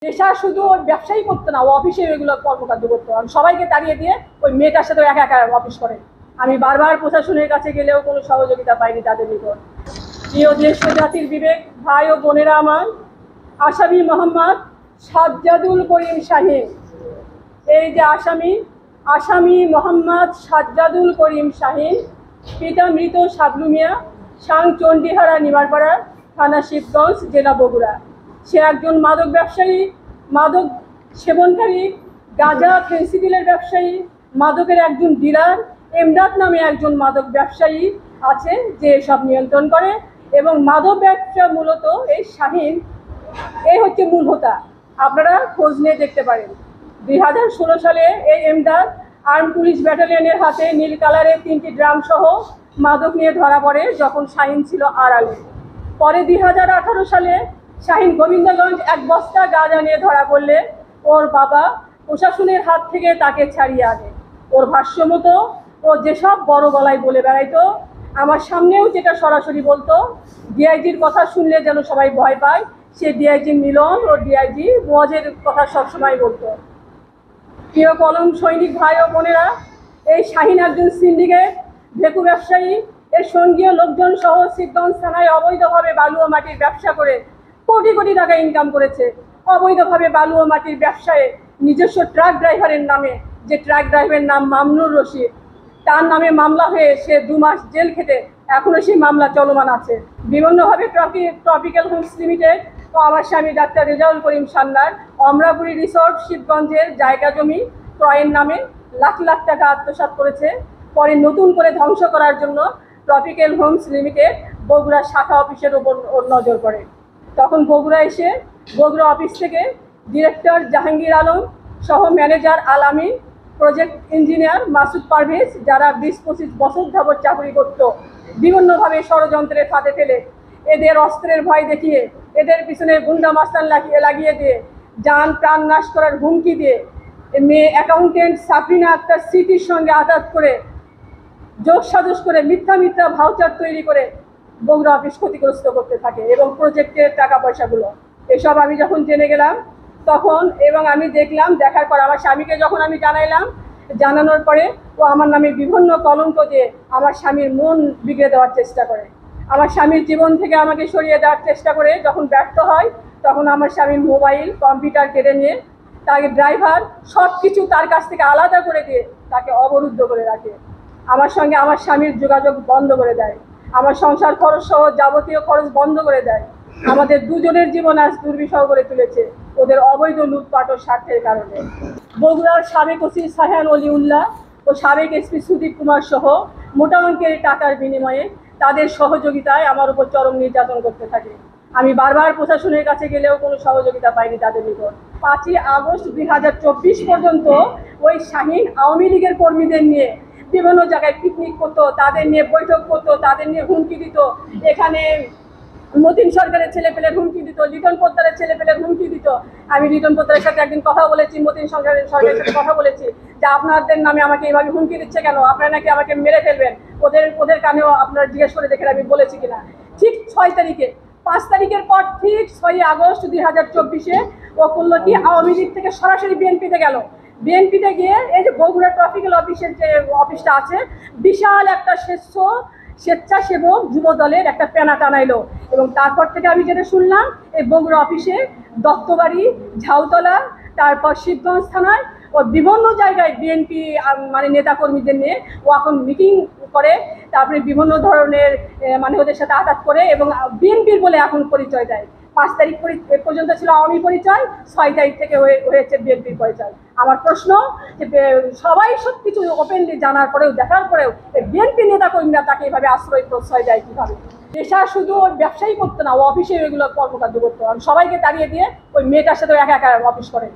পেশা শুধু ওই ব্যবসায়ী করতো না, ও অফিসে ওইগুলো কর্মকাণ্ড করতো। আমি সবাইকে তাড়িয়ে দিয়ে ওই মেয়েটার সাথে একা একা অফিস করে। আমি বারবার প্রশাসনের কাছে গেলেও কোনো সহযোগিতা পাইনি তাদের নিকট। প্রিয় দেশ ও জাতির বিবেক ভাই ও বোনেরা আমার, আসামি মোহাম্মদ সাজ্জাদুল করিম শাহীন, এই যে আসামি মোহাম্মদ সাজ্জাদুল করিম শাহীন, পিতা মৃত শাবলু মিয়া, সাং চণ্ডীহারা নিমারপাড়া, থানা শিবগঞ্জ, জেলা বগুড়া। সে একজন মাদক ব্যবসায়ী, মাদক সেবনকারী, গাঁজা ফেন্সিডিলের ব্যবসায়ী, মাদকের একজন ডিলার। এমদাদ নামে একজন মাদক ব্যবসায়ী আছে যে সব নিয়ন্ত্রণ করে, এবং মাদক ব্যবসা মূলত এই শাহীন, এই হচ্ছে মূল হোতা। আপনারা খোঁজ নিয়ে দেখতে পারেন। 2016 সালে এই এমদাদ আর্ম পুলিশ ব্যাটালিয়নের হাতে নীল কালারের 3টি ড্রাম সহ মাদক নিয়ে ধরা পড়ে যখন শাহীন ছিল আড়ালে। পরে 2018 সালে শাহীন গোবিন্দগঞ্জ 1 বস্তা গাঁজা নিয়ে ধরা পড়লে ওর বাবা প্রশাসনের হাত থেকে তাকে ছাড়িয়ে আনে। ওর ভাষ্য মতো ও যেসব বড় গলায় বলে বেড়াইতো, আমার সামনেও যেটা সরাসরি বলতো, ডিআইজির কথা শুনলে যেন সবাই ভয় পায়, সে ডিআইজি মিলন ও ডিআইজি মোয়াজের কথা সবসময় বলতো। প্রিয় কলম সৈনিক ভাই ও বোনেরা, এই শাহীন একজন সিন্ডিকেট ভেকু ব্যবসায়ী। এর সঙ্গীয় লোকজন সহ শিবগঞ্জ থানায় অবৈধভাবে বালু ও মাটির ব্যবসা করে কোটি কোটি টাকা ইনকাম করেছে। অবৈধভাবে বালু ও মাটির ব্যবসায় নিজস্ব ট্রাক ড্রাইভারের নামে, যে ট্রাক ড্রাইভারের নাম মামনুর রশিদ, তার নামে মামলা হয়ে সে 2 মাস জেল খেটে এখনও সেই মামলা চলমান আছে। বিভিন্নভাবে ট্রপিক্যাল হোমস লিমিটেড ও আমার স্বামী ডাক্তার রেজাউল করিম সান্নার অমরাপুরি রিসোর্ট শিবগঞ্জের জায়গা জমি ক্রয়ের নামে লাখ লাখ টাকা আত্মসাৎ করেছে। পরে নতুন করে ধ্বংস করার জন্য ট্রপিক্যাল হোমস লিমিটেড বগুড়া শাখা অফিসের উপর নজর করে। তখন বগুড়া এসে বগুড়া অফিস থেকে ডিরেক্টর জাহাঙ্গীর আলম সহ ম্যানেজার আলামিন, প্রজেক্ট ইঞ্জিনিয়ার মাসুদ পারভেজ, যারা 20-25 বছর যাবৎ চাকরি করত, বিভিন্নভাবে ষড়যন্ত্রের ফাঁদে ফেলে এদের অস্ত্রের ভয় দেখিয়ে, এদের পিছনে গুন্ডা মাস্তান লাগিয়ে দিয়ে, জান প্রাণ নাশ করার হুমকি দিয়ে, মেয়ে অ্যাকাউন্টেন্ট সাফরিনা আক্তার স্মৃতির সঙ্গে আঘাত করে, যোগ সাজস করে, মিথ্যা ভাউচার তৈরি করে বগুড়া অফিস ক্ষতিগ্রস্ত করতে থাকে এবং প্রজেক্টের টাকা পয়সাগুলো। এসব আমি যখন জেনে গেলাম তখন, এবং আমি দেখলাম, দেখার পর আমার স্বামীকে যখন আমি জানাইলাম, জানানোর পরে ও আমার নামে বিভিন্ন কলঙ্ক দিয়ে আমার স্বামীর মন বিগড়ে দেওয়ার চেষ্টা করে, আমার স্বামীর জীবন থেকে আমাকে সরিয়ে দেওয়ার চেষ্টা করে। যখন ব্যর্থ হয় তখন আমার স্বামীর মোবাইল, কম্পিউটার কেড়ে নিয়ে, তাকে ড্রাইভার সব কিছু তার কাছ থেকে আলাদা করে দিয়ে তাকে অবরুদ্ধ করে রাখে। আমার সঙ্গে আমার স্বামীর যোগাযোগ বন্ধ করে দেয়, আমার সংসার খরচ সহ যাবতীয় খরচ বন্ধ করে দেয়। আমাদের দুজনের জীবন আজ দুর্বিষহ করে তুলেছে ওদের অবৈধ লুটপাট ও স্বার্থের কারণে। বগুড়ার সাবেক ওসি সাহান অলিউল্লাহ ও সাবেক এসপি সুদীপ কুমার সহ মোটা অঙ্কের টাকার বিনিময়ে তাদের সহযোগিতায় আমার উপর চরম নির্যাতন করতে থাকে। আমি বারবার প্রশাসনের কাছে গেলেও কোনো সহযোগিতা পাইনি তাদের নিকট। 5ই আগস্ট 2024 পর্যন্ত ওই শাহীন আওয়ামী লীগের কর্মীদের নিয়ে বিভিন্ন জায়গায় পিকনিক করতো, তাদের নিয়ে বৈঠক করতো, তাদের নিয়ে হুমকি দিত। এখানে মতিন সরকারের ছেলেপেলের হুমকি দিত, লিটন পোদ্দারের ছেলেপেলের হুমকি দিত। আমি লিটন পোদ্দারের সাথে একদিন কথা বলেছি, মতিন সরকারের সাথে কথা বলেছি যে আপনাদের নামে আমাকে এইভাবে হুমকি দিচ্ছে কেন, আপনারা নাকি আমাকে মেরে ফেলবেন, ওদের কানেও আপনারা জিজ্ঞেস করে দেখেন আমি বলেছি কিনা। ঠিক 6 তারিখে, 5 তারিখের পর ঠিক 6ই আগস্ট 2024-এ ও করলো কি, আওয়ামী লীগ থেকে সরাসরি বিএনপিতে গেল। বিএনপিতে গিয়ে এই যে বগুড়া ট্রাফিক্যাল অফিসের যে অফিসটা আছে, বিশাল একটা স্বেচ্ছাসেবক যুব দলের একটা প্যানা টানাইলো। এবং তারপর থেকে আমি যেটা শুনলাম, এই বগুড়া অফিসে, দত্তবাড়ি, ঝাউতলা, তারপর শিবগঞ্জ থানায় ও বিভিন্ন জায়গায় বিএনপি মানে নেতাকর্মীদের নিয়ে ও এখন মিটিং করে, তারপরে বিভিন্ন ধরনের মানে ওদের সাথে আঘাত করে এবং বিএনপির বলে এখন পরিচয় দেয়। 5 তারিখ পর্যন্ত ছিল আওয়ামী পরিচয়, 6 তারিখ থেকে হয়েছে বিএনপির পরিচয়। আমার প্রশ্ন যে সবাই সব কিছু ওপেনলি জানার পরেও, দেখার পরেও বিএনপি নেতাকর্মীরা তাকে এইভাবে আশ্রয় প্রশ্রয় দেয় কীভাবে? পেশা শুধু ওই ব্যবসায়ী করতো না, ও অফিসে ওইগুলো কর্মকাণ্ড করতো। আমি সবাইকে তাড়িয়ে দিয়ে ওই মেয়েটার সাথে একা একা অফিস করে।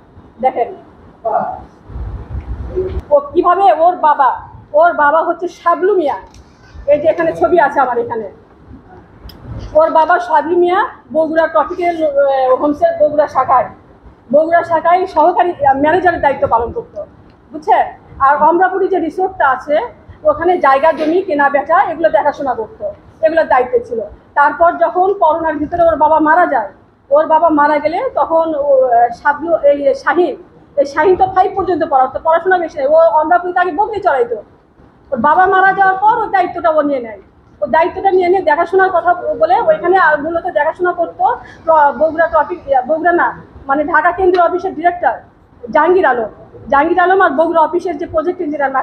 দেখেন ও কীভাবে, ওর বাবা হচ্ছে শাবলু মিয়া, এই যে এখানে ছবি আছে আমার এখানে, ওর বাবা শাবলু মিয়া বগুড়া ট্রপিক্যাল হোমসের বগুড়া শাখায় সহকারী ম্যানেজারের দায়িত্ব পালন করতো, বুঝছেন। আর অমরাপুরি যে রিসোর্টটা আছে ওখানে জায়গা জমি কেনা বেচা এগুলো দেখাশোনা করতো, এগুলোর দায়িত্বে ছিল। তারপর যখন করোনার ভিতরে ওর বাবা মারা যায়, ওর বাবা মারা গেলে তখন শাহিন তো 5 পর্যন্ত পড়াশোনা বেশি নেই, ও অন্ধ্রাপুরিতে আগে বদলি চড়াইতো। ওর বাবা মারা যাওয়ার পর ওর দায়িত্বটা ও নিয়ে নেয়। ও দায়িত্বটা নিয়ে দেখাশোনার কথা বলে ওইখানে মূলত দেখাশোনা করতো বগুড়া না, মানে ঢাকা কেন্দ্রীয় অফিসের ডিরেক্টর জাহাঙ্গীর আলম আর বগুড়া অফিসের যে প্রজেক্ট ইঞ্জিনিয়ার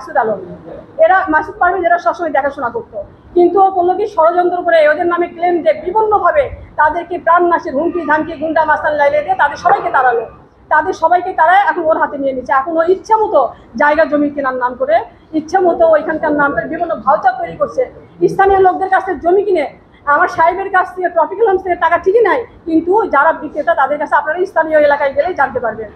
মাসুদ পারভেজ এরা সবসময় দেখাশোনা করতো। কিন্তু ও বললো কি ষড়যন্ত্র করে ওদের নামে ক্লেম যে বিভিন্নভাবে তাদেরকে প্রাণনাশের হুমকি ধামকি গুন্ডা মাস্তান লাইলে দিয়ে তাদের সবাইকে তারায় এখন ওর হাতে নিয়ে নিচ্ছে। এখন ও ইচ্ছা মতো জায়গা জমি কেনার নাম করে, ইচ্ছা মতো ওইখানকার নাম করে বিভিন্ন ভাউচার তৈরি করছে। স্থানীয় লোকদের কাছ থেকে জমি কিনে আমার সাহেবের কাছ থেকে ট্রপিক্যাল হোমস থেকে টাকা ঠিকই নাই, কিন্তু যারা বিক্রেতা তাদের কাছে আপনারা স্থানীয় এলাকায় গেলেই জানতে পারবেন,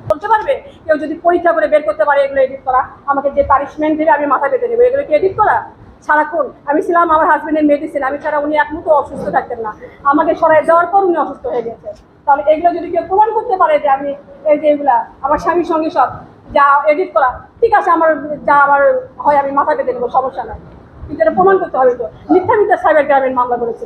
বলতে পারবে। কেউ যদি পরীক্ষা করে বের করতে পারে এগুলো এডিট করা, আমাকে যে পানিশমেন্ট দেবে আমি মাথা পেতে দেবো, এগুলো কি এডিট করা? সারাক্ষণ আমি ছিলাম আমার হাজবেন্ডের মেডিসিন, আমি ছাড়া উনি এক মুহূর্ত অসুস্থ থাকতেন না, আমাকে সরাই দেওয়ার পর উনি অসুস্থ হয়ে গেছে। তাহলে এগুলো যদি কেউ প্রমাণ করতে পারে যে আমি এই যে এগুলা আমার স্বামীর সঙ্গে সব যা এডিট করা, ঠিক আছে, আমার হয় আমি মাথা পেতে নেবো, সমস্যা নাই, কিন্তু এটা প্রমাণ করতে হবে। তো মিথ্যা সাইবার ক্রাইমের মামলা করেছে।